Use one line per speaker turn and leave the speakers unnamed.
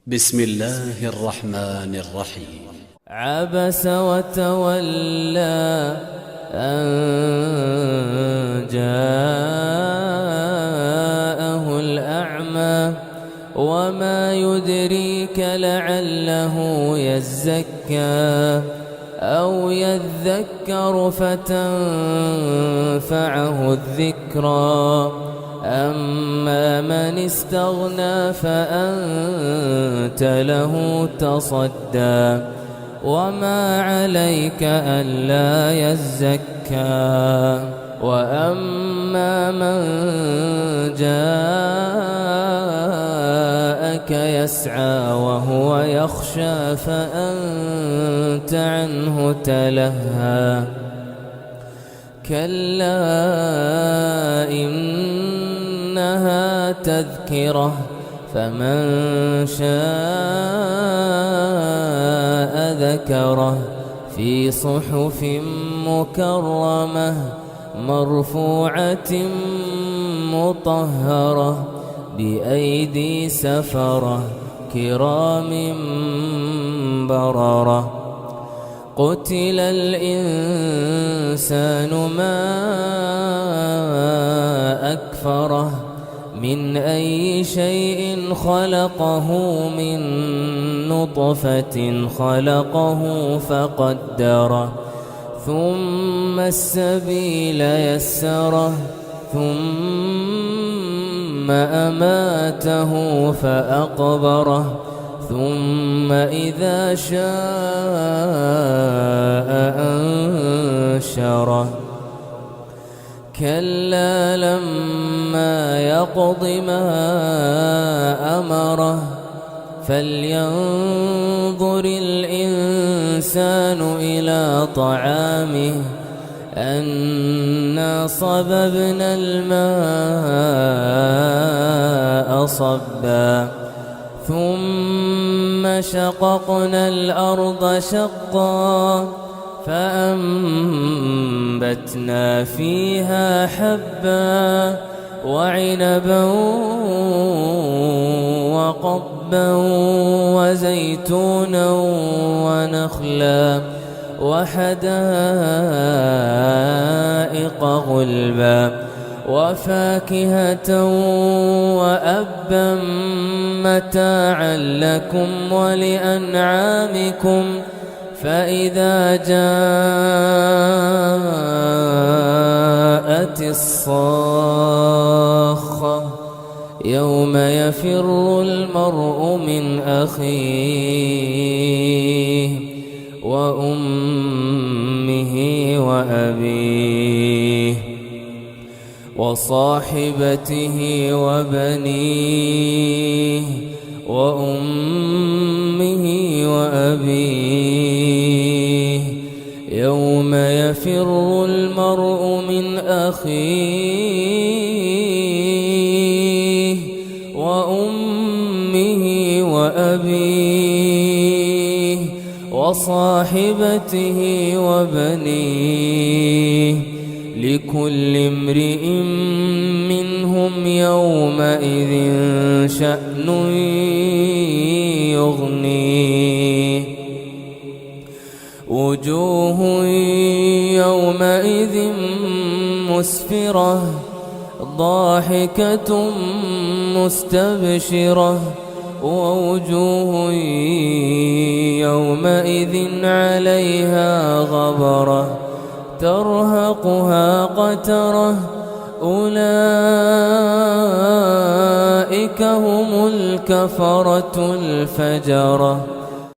بسم الله الرحمن الرحيم.
عبس وتولى أن جاءه الأعمى وما يدريك لعله يزكى أو يذكر فتنفعه الذكرى أما من استغنى فأنت له تصدى وما عليك ألا يزكى وأما من جاءك يسعى وهو يخشى فأنت عنه تلهى كلا إنها تذكرة فمن شاء ذكره في صحف مكرمة مرفوعة مطهرة بأيدي سفرة كرام بررة قتل الإنسان ما أكفره من أي شيء خلقه من نطفة خلقه فقدره ثم السبيل يسره ثم أماته فأقبره ثم إذا شاء أنشره كلا لما يقض ما أمره فلينظر الإنسان إلى طعامه أنا صببنا الماء صبا ثم شققنا الأرض شقا فأنبتنا فيها حبا وعنبا وقضبا وزيتونا ونخلا وحدائق غلبا وفاكهة وأبا متاعا لكم ولأنعامكم فإذا جاءت الصاخة يوم يفر المرء من أخيه وأمه وأبيه وصاحبته وبنيه وأمه وأبيه يوم يفر المرء من أخيه وأمه وأبيه وصاحبته وبنيه لكل امرئ منهم يومئذ شأن يغنيه وجوه يومئذ مسفرة ضاحكة مستبشرة ووجوه يومئذ عليها غبرة ترهقها قترة أولئك هم الكفرة الفجرة